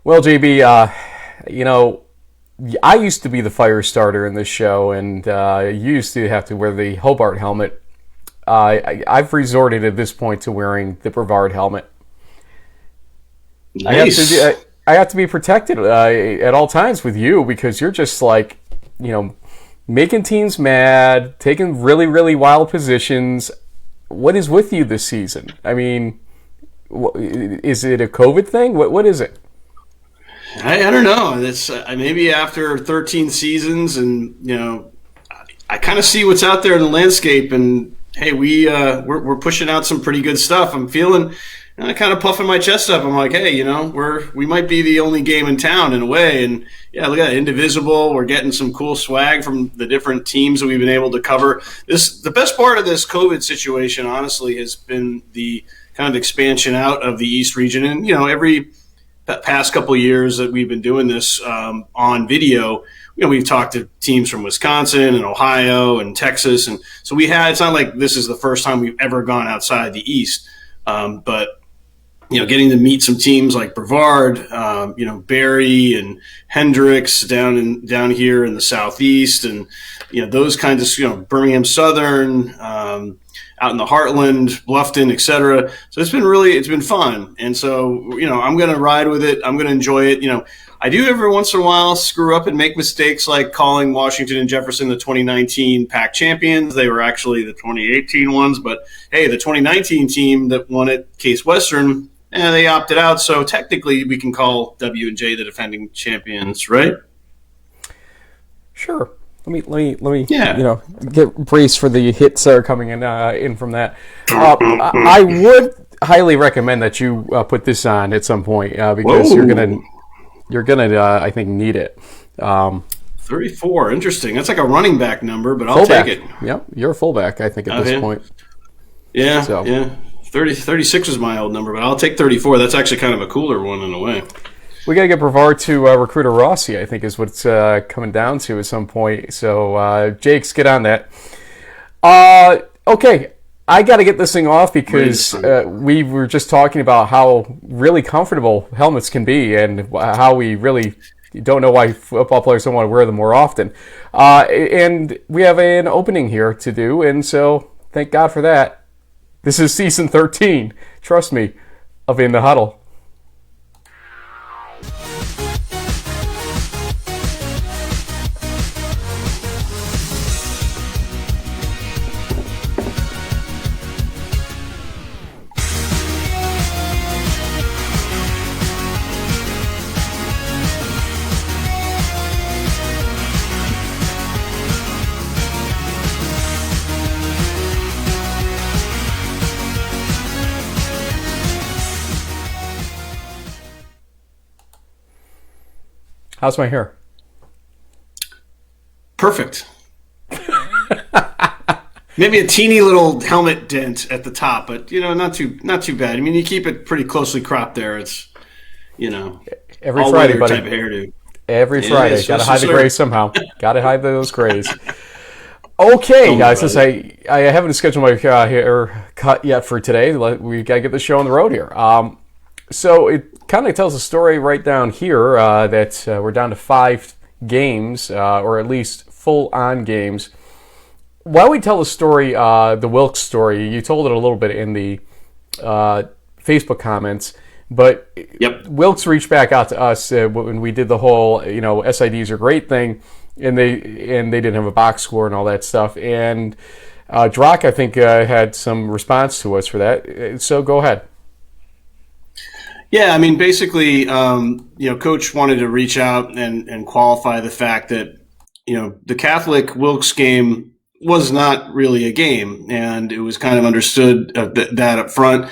Well, JB, I used to be the fire starter in this show, and you used to have to wear the Hobart helmet. I've resorted at this point to wearing the Brevard helmet. Nice. I have to be protected at all times with you because you're just like, you know, making teams mad, taking really, really wild positions. What is with you this season? I mean, is it a COVID thing? What is it? I don't know. It's maybe after 13 seasons, and I kind of see what's out there in the landscape. And hey, we're pushing out some pretty good stuff. I'm feeling kind of puffing my chest up. I'm like, hey, we might be the only game in town in a way. And yeah, look at that, Indivisible. We're getting some cool swag from the different teams that we've been able to cover. The best part of this COVID situation, honestly, has been the kind of expansion out of the East region. And every past couple of years that we've been doing this on video, we've talked to teams from Wisconsin and Ohio and Texas, and so it's not like this is the first time we've ever gone outside the East, but getting to meet some teams like Brevard, Barry and Hendricks down here in the Southeast, and those kinds of Birmingham Southern. Out in the Heartland, Bluffton, etc. So it's been fun. And so, I'm going to ride with it. I'm going to enjoy it. I do every once in a while screw up and make mistakes like calling Washington and Jefferson the 2019 PAC champions. They were actually the 2018 ones. But, hey, the 2019 team that won it, Case Western, they opted out. So technically we can call W&J the defending champions, right? Sure. Let me Yeah. get braced for the hits that are coming in from that. I would highly recommend that you put this on at some point because Whoa. you're gonna I think need it. 34. Interesting. That's like a running back number, but I'll Fullback. take it. Yep, you're a fullback. I think at this Okay. point. Yeah, So yeah. 36 is my old number, but I'll take 34. That's actually kind of a cooler one in a way. we got to get Brevard to recruiter Rossi. I think is what's coming down to at some point. So Jakes, get on that. Okay, I got to get this thing off because we were just talking about how really comfortable helmets can be and how we really don't know why football players don't want to wear them more often. And we have an opening here to do, and so thank God for that. This is season 13, trust me, of In the Huddle. How's my hair? Perfect. Maybe a teeny little helmet dent at the top, but not too bad. I mean, you keep it pretty closely cropped there. It's Every all Friday, weather buddy. type of hairdo. Every It Friday. is. Got to Yes, hide the sir. grays somehow. Got to hide those grays. Okay, Oh, guys, since buddy. I haven't scheduled my haircut yet for today, we got to get the show on the road here. So it kind of tells a story right down here that we're down to 5 games, or at least full-on games. While we tell the story, the Wilkes story, you told it a little bit in the Facebook comments, but Yep. Wilkes reached back out to us when we did the whole, SIDs are great thing, and they didn't have a box score and all that stuff. And Drock, I think, had some response to us for that. So go ahead. Yeah, I mean, basically, Coach wanted to reach out and qualify the fact that, the Catholic Wilkes game was not really a game, and it was kind of understood that up front.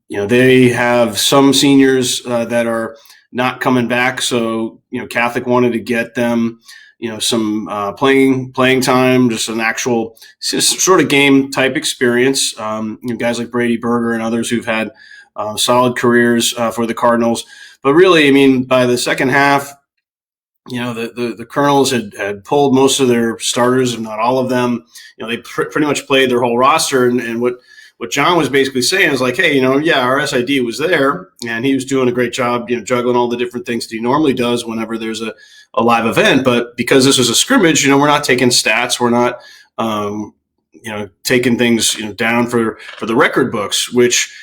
They have some seniors that are not coming back, so Catholic wanted to get them, some playing time, just an actual sort of game type experience. Guys like Brady Berger and others who've had solid careers for the Cardinals, but really, I mean, by the second half, the Colonels had pulled most of their starters, if not all of them. They pretty much played their whole roster, and what what John was basically saying is like, hey, yeah, our SID was there, and he was doing a great job, juggling all the different things that he normally does whenever there's a live event. But because this was a scrimmage, we're not taking stats, we're not, taking things down for the record books, which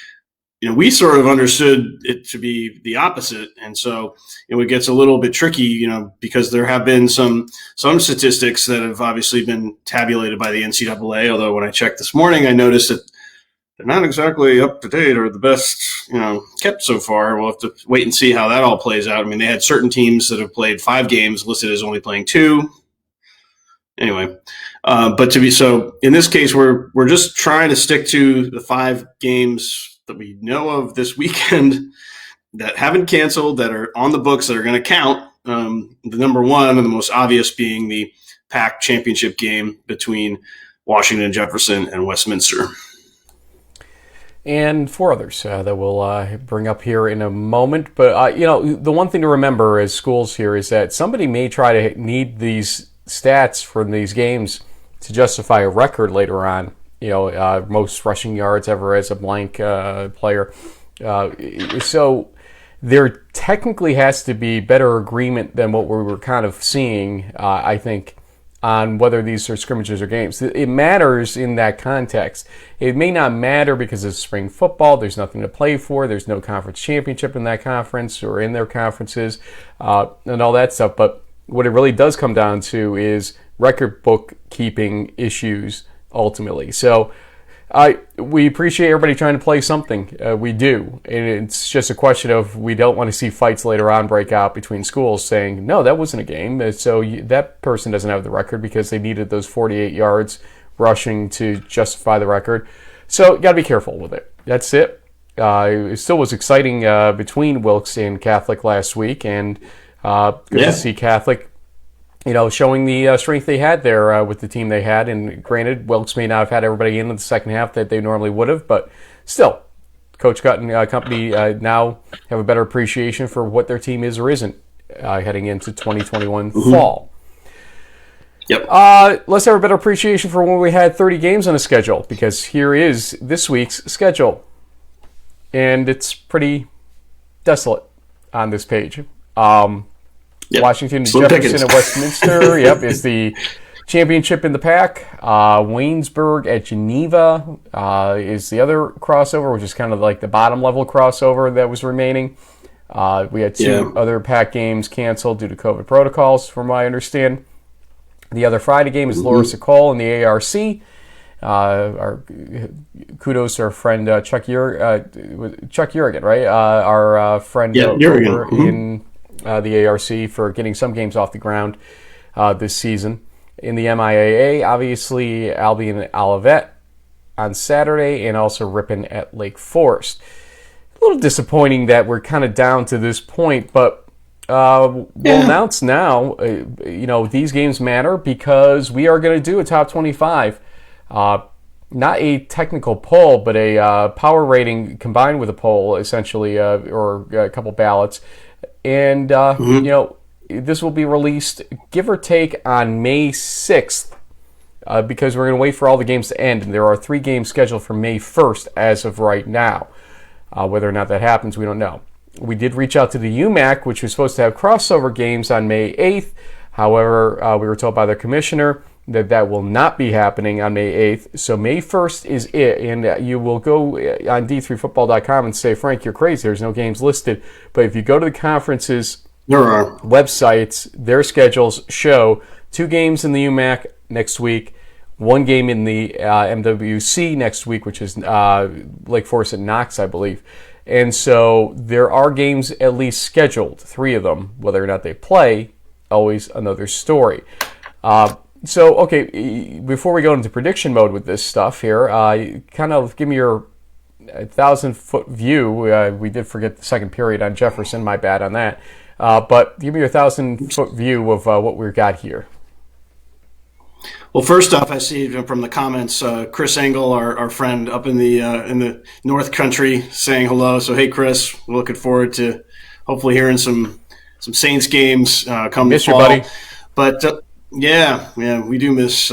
we sort of understood it to be the opposite. And so it gets a little bit tricky, because there have been some statistics that have obviously been tabulated by the NCAA. Although when I checked this morning, I noticed that they're not exactly up to date or the best, kept so far. We'll have to wait and see how that all plays out. I mean, they had certain teams that have played 5 games listed as only playing 2. Anyway, but so in this case, we're just trying to stick to the 5 games that we know of this weekend that haven't canceled, that are on the books, that are going to count. The number one and the most obvious being the PAC championship game between Washington and Jefferson and Westminster. And 4 others that we'll bring up here in a moment. But, the one thing to remember as schools here is that somebody may try to need these stats from these games to justify a record later on. Most rushing yards ever as a blank player. So there technically has to be better agreement than what we were kind of seeing, I think, on whether these are scrimmages or games. It matters in that context. It may not matter because it's spring football. There's nothing to play for. There's no conference championship in that conference or in their conferences and all that stuff. But what it really does come down to is record book keeping issues ultimately. So we appreciate everybody trying to play something. We do. And it's just a question of we don't want to see fights later on break out between schools saying, no, that wasn't a game. So that person doesn't have the record because they needed those 48 yards rushing to justify the record. So you got to be careful with it. That's it. It still was exciting between Wilkes and Catholic last week. And good to see Catholic showing the strength they had there with the team they had. And granted, Wilkes may not have had everybody in the second half that they normally would have, but still, Coach Gutt and company now have a better appreciation for what their team is or isn't heading into 2021 fall. Yep. Let's have a better appreciation for when we had 30 games on the schedule, because here is this week's schedule. And it's pretty desolate on this page. Yep. Washington, Jefferson, and Westminster. Is the championship in the PAC. Waynesburg at Geneva is the other crossover, which is kind of like the bottom level crossover that was remaining. We had 2 other PAC games canceled due to COVID protocols, from what I understand. The other Friday game is Loris Ecole in the ARC. Our kudos to our friend Chuck Urigan, right? Our friend over in the ARC for getting some games off the ground this season. In the MIAA, obviously Albion and Olivet on Saturday, and also Ripon at Lake Forest. A little disappointing that we're kind of down to this point, but we'll announce now, these games matter because we are going to do a top 25. Not a technical poll, but a power rating combined with a poll, essentially, or a couple ballots. And, this will be released, give or take, on May 6th, because we're going to wait for all the games to end. And there are 3 games scheduled for May 1st as of right now. Whether or not that happens, we don't know. We did reach out to the UMAC, which was supposed to have crossover games on May 8th. However, we were told by the commissioner that will not be happening on May 8th. So May 1st is it. And you will go on D3Football.com and say, Frank, you're crazy. There's no games listed. But if you go to the conference's websites, their schedules show 2 games in the UMAC next week, 1 game in the MWC next week, which is Lake Forest and Knox, I believe. And so there are games at least scheduled, 3 of them. Whether or not they play, always another story. Before we go into prediction mode with this stuff here, kind of give me your 1,000-foot view. We did forget the second period on Jefferson, my bad on that. But give me your 1,000-foot view of what we've got here. Well, first off, I see from the comments, Chris Engel, our friend up in the North Country, saying hello. So, hey, Chris, we're looking forward to hopefully hearing some Saints games come this fall. Miss you, buddy. But we do miss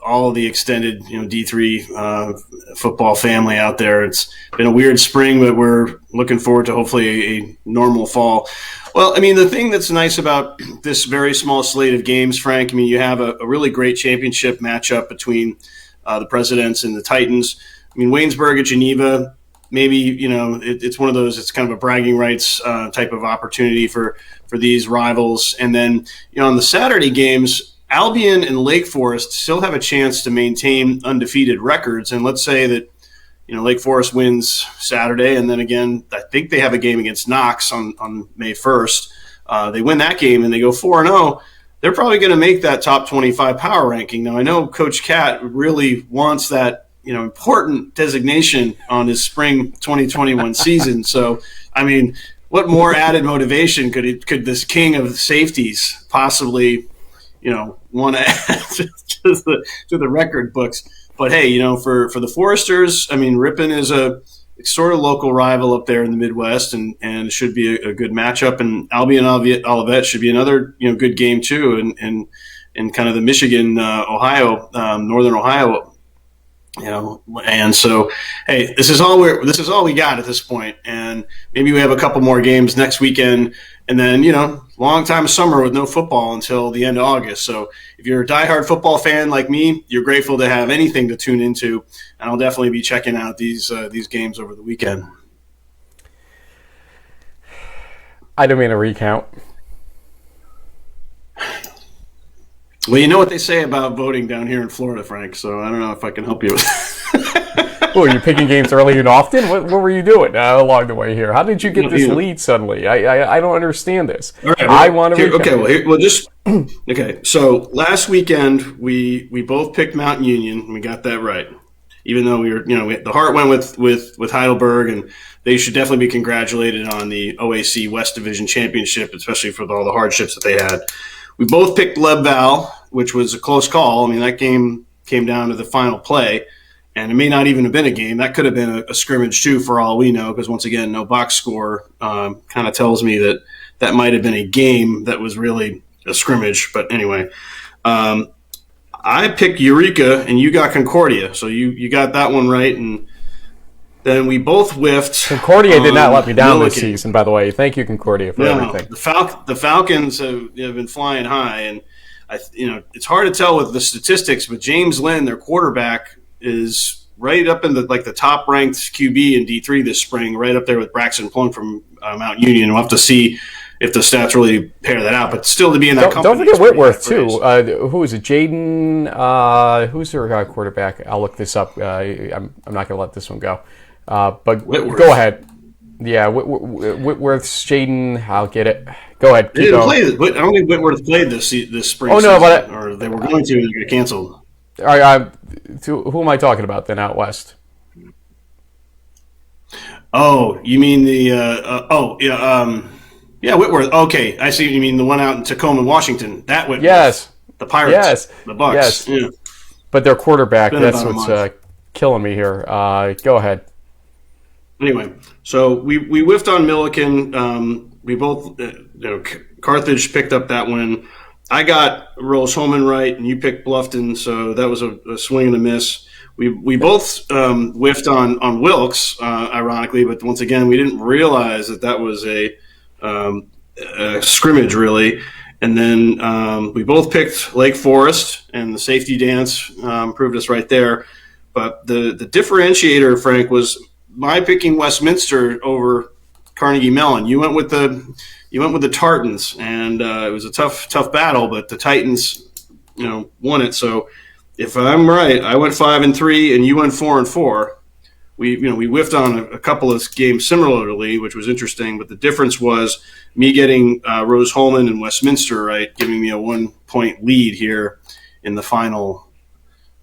all of the extended D3 football family out there. It's been a weird spring, but we're looking forward to hopefully a normal fall. Well, I mean, the thing that's nice about this very small slate of games, Frank, I mean, you have a really great championship matchup between the Presidents and the Titans. I mean, Waynesburg at Geneva, maybe, it's one of those, it's kind of a bragging rights type of opportunity for these rivals. And then, on the Saturday games, Albion and Lake Forest still have a chance to maintain undefeated records. And let's say that, Lake Forest wins Saturday, and then again, I think they have a game against Knox on May 1st. They win that game and they go 4-0. They're probably going to make that top 25 power ranking. Now, I know Coach Cat really wants that, important designation on his spring 2021 season. So, I mean, what more added motivation could this king of safeties possibly, want to add to the record books? But hey, for the Foresters, I mean, Ripon is a sort of local rival up there in the Midwest, and it should be a good matchup. And Albion Olivet should be another good game too, in kind of the Michigan, Ohio, Northern Ohio. And so, hey, this is all we got at this point, and maybe we have a couple more games next weekend, and then long time of summer with no football until the end of August. So if you're a diehard football fan like me, you're grateful to have anything to tune into, and I'll definitely be checking out these games over the weekend. I don't mean to recount. Well, you know what they say about voting down here in Florida, Frank, so I don't know if I can help you. Well, are you picking games early and often? What were you doing along the way here? How did you get this lead suddenly? I don't understand this. All right, I want to recount. Okay, so last weekend we both picked Mount Union, and we got that right. Even though we were, the heart went with Heidelberg, and they should definitely be congratulated on the OAC West Division Championship, especially for all the hardships that they had. We both picked Lev-Val, which was a close call. I mean, that game came down to the final play, and it may not even have been a game. That could have been a scrimmage, too, for all we know, because, once again, no box score kind of tells me that might have been a game that was really a scrimmage. But anyway, I picked Eureka, and you got Concordia. So you got that one right, and then we both whiffed. Concordia did not let me down this season, by the way. Thank you, Concordia, for everything. The Falcons have been flying high, and it's hard to tell with the statistics, but James Lynn, their quarterback, is right up in the top ranked QB in D3 this spring, right up there with Braxton Plunk from Mount Union. We'll have to see if the stats really pair that out, but still to be in that company. Don't forget Whitworth too. Who is it? Jaden. Who's their quarterback? I'll look this up. I'm not going to let this one go. But Whitworth. Go ahead. Yeah, Whitworth's Jaden. I'll get it. Go ahead. They didn't play this. I don't think Whitworth played this spring. Oh no, season, or they were going to, and they got canceled. All right, who am I talking about then out west? Oh, you mean the? Yeah, Whitworth. Okay, I see. You mean the one out in Tacoma, Washington? That Whitworth. Yes. The Pirates. Yes. The Bucks. Yes. Yeah. But their quarterback. That's what's killing me here. Go ahead. Anyway, so we whiffed on Milliken. We both, Carthage picked up that win. I got Rose-Hulman right, and you picked Bluffton, so that was a swing and a miss. We both whiffed on Wilkes, ironically, but once again, we didn't realize that was a scrimmage, really. And then we both picked Lake Forest, and the safety dance proved us right there. But the differentiator, Frank, was my picking Westminster over Carnegie Mellon. You went with the Tartans, and it was a tough battle, but the Titans, won it. So if I'm right, I went 5-3, and you went 4-4. We whiffed on a couple of games similarly, which was interesting. But the difference was me getting Rose-Hulman and Westminster right, giving me a 1-point lead here in the final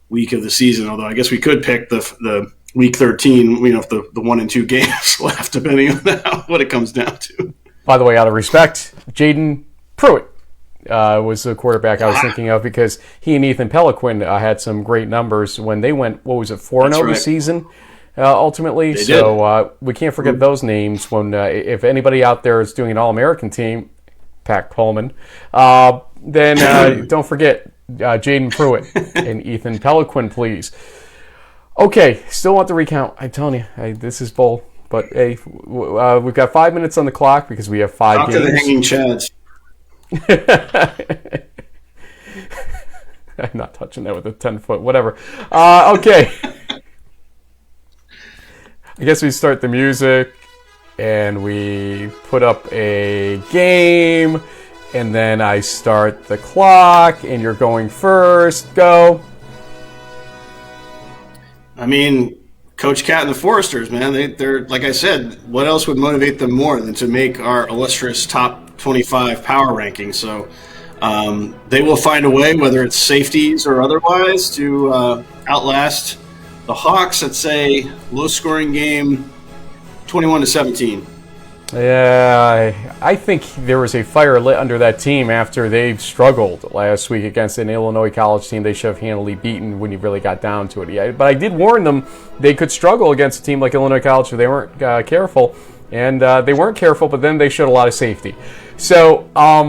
week of the season. Although I guess we could pick the week 13, if the 1 and 2 games left, depending on what it comes down to. By the way, out of respect, Jaden Pruitt was the quarterback I was thinking of, because he and Ethan Peliquin had some great numbers when they went, 4-0 this season, ultimately. We can't forget those names when if anybody out there is doing an All-American team, Pat Coleman, then don't forget Jaden Pruitt and Ethan Peliquin, please. Okay, still want the recount. I'm telling you, this is bull. But hey, we've got 5 minutes on the clock because we have 5 games. Talk to the hanging chads. I'm not touching that with a 10-foot, whatever. Okay. I guess we start the music, and we put up a game, and then I start the clock, and you're going first. Go. I mean, Coach Cat and the Foresters, man, they're like I said, what else would motivate them more than to make our illustrious top 25 power ranking? So they will find a way, whether it's safeties or otherwise, to outlast the Hawks. It's a low-scoring game, 21-17. Yeah, I think there was a fire lit under that team after they struggled last week against an Illinois college team they should have handily beaten when you really got down to it. Yeah, but I did warn them they could struggle against a team like Illinois College if they weren't careful. And they weren't careful, but then they showed a lot of safety. So, are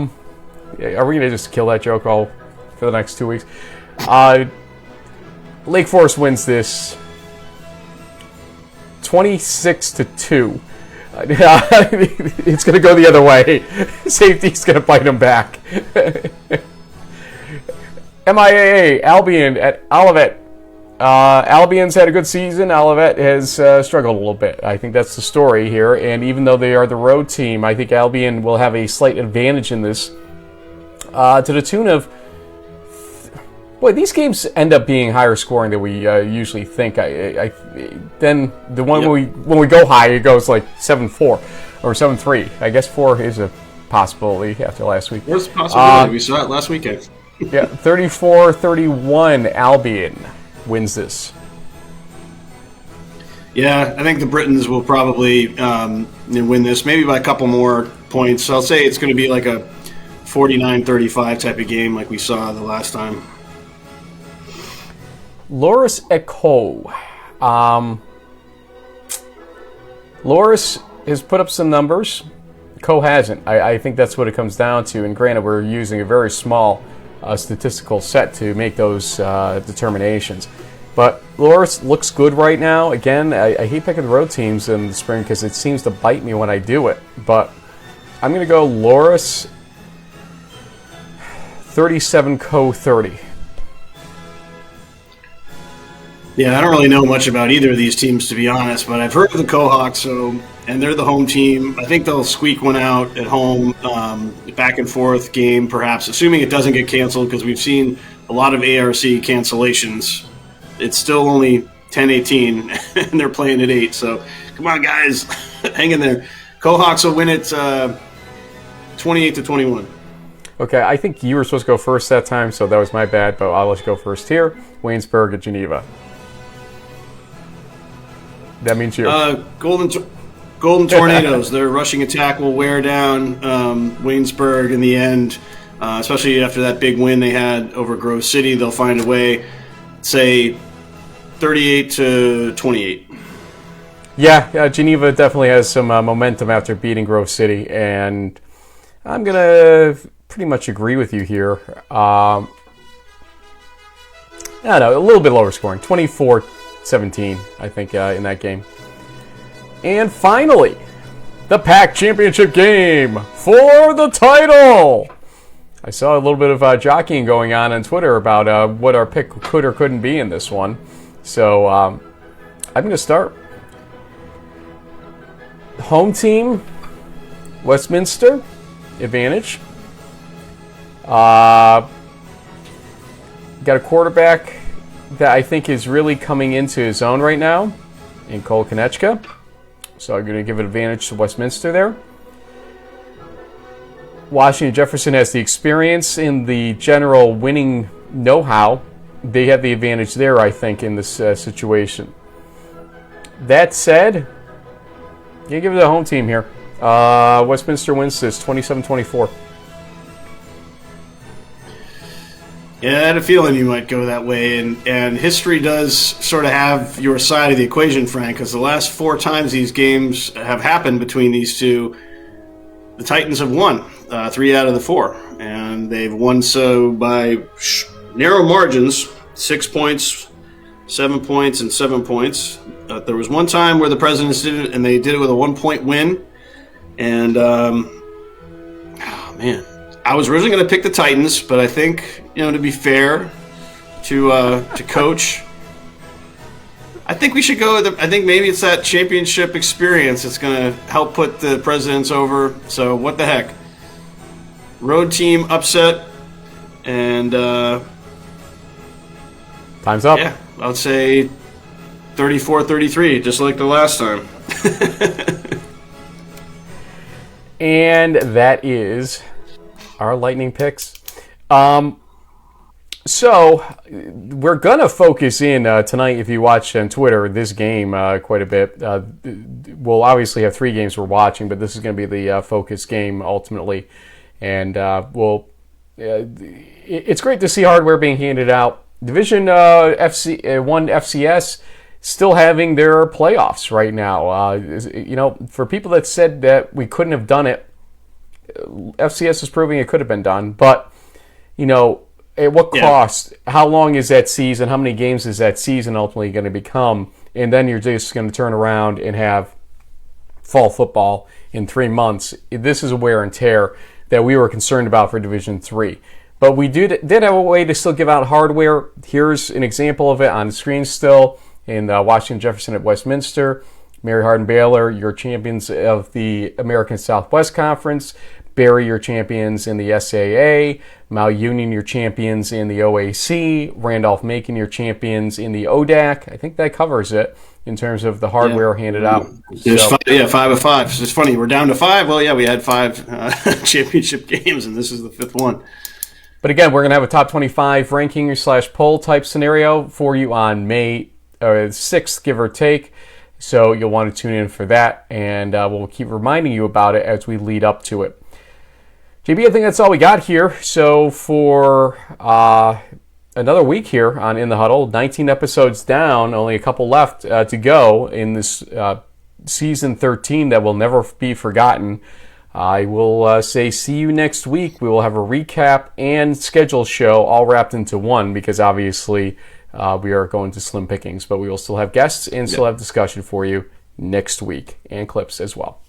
we going to just kill that joke all for the next 2 weeks? Lake Forest wins this 26-2. It's going to go the other way. Safety's going to bite them back. MIAA, Albion at Olivet. Albion's had a good season. Olivet has struggled a little bit. I think that's the story here. And even though they are the road team, I think Albion will have a slight advantage in this. To the tune of... Boy, these games end up being higher scoring than we usually think. Then the one when we go high, it goes like 7-4 or 7-3. I guess 4 is a possibility after last week. What's the possibility? We saw it last weekend. Yeah, 34-31. Albion wins this. Yeah, I think the Britons will probably win this, maybe by a couple more points. I'll say it's going to be like a 49-35 type of game like we saw the last time. Loris Echo. Loris has put up some numbers. Co hasn't. I think that's what it comes down to. And granted, we're using a very small statistical set to make those determinations. But Loris looks good right now. Again, I hate picking the road teams in the spring because it seems to bite me when I do it. But I'm going to go Loris 37, Co 30. Yeah, I don't really know much about either of these teams, to be honest, but I've heard of the Cohawks, and they're the home team. I think they'll squeak one out at home, back and forth game, perhaps, assuming it doesn't get canceled, because we've seen a lot of ARC cancellations. It's still only 10-18, and they're playing at 8, so come on, guys, hang in there. Cohawks will win it 28-21. Okay, I think you were supposed to go first that time, so that was my bad, but I'll let you go first here. Waynesburg at Geneva. That means you. Golden Tornadoes. Their rushing attack will wear down Waynesburg in the end, especially after that big win they had over Grove City. They'll find a way, say, 38-28. Yeah, Geneva definitely has some momentum after beating Grove City, and I'm going to pretty much agree with you here. I don't know, a little bit lower scoring, 24-17, I think, in that game. And finally, the PAC Championship game for the title. I saw a little bit of jockeying going on Twitter about what our pick could or couldn't be in this one. So I'm going to start. Home team, Westminster, advantage. Got a quarterback that I think is really coming into his own right now in Cole Konechka. So I'm going to give it advantage to Westminster there. Washington Jefferson has the experience in the general winning know-how. They have the advantage there, I think, in this situation. That said, you give it to the home team here. Westminster wins this 27-24. Yeah, I had a feeling you might go that way, and history does sort of have your side of the equation, Frank, because the last 4 times these games have happened between these two, the Titans have won 3 out of the 4, and they've won so by narrow margins, 6 points, 7 points, and 7 points. There was one time where the Presidents did it, and they did it with a 1-point win. And, man, I was originally going to pick the Titans, but I think, to be fair to Coach, I think we should go with I think maybe it's that championship experience that's going to help put the Presidents over. So what the heck? Road team upset, and time's up. Yeah, I would say 34-33, just like the last time. And that is our lightning picks. So we're going to focus in tonight, if you watch on Twitter, this game quite a bit. We'll obviously have 3 games we're watching, but this is going to be the focus game ultimately. And it's great to see hardware being handed out. Division 1 FCS still having their playoffs right now. For people that said that we couldn't have done it, FCS is proving it could have been done. But, at what cost? How long is that season? How many games is that season ultimately going to become? And then you're just going to turn around and have fall football in 3 months. This is a wear and tear that we were concerned about for Division 3. But we did have a way to still give out hardware. Here's an example of it on the screen still in Washington Jefferson at Westminster. Mary Hardin Baylor, your champions of the American Southwest Conference. Barry, your champions in the SAA. Mount Union, your champions in the OAC. Randolph-Macon, your champions in the ODAC. I think that covers it in terms of the hardware handed out. There's 5 of 5. It's funny, we're down to 5. Well, we had 5 championship games, and this is the 5th one. But again, we're going to have a top 25 ranking / poll type scenario for you on May 6th, give or take. So you'll want to tune in for that, and we'll keep reminding you about it as we lead up to it. JB, I think that's all we got here. So for another week here on In the Huddle, 19 episodes down, only a couple left to go in this season 13 that will never be forgotten. I will say see you next week. We will have a recap and schedule show all wrapped into one because obviously we are going to slim pickings, but we will still have guests and still have discussion for you next week and clips as well.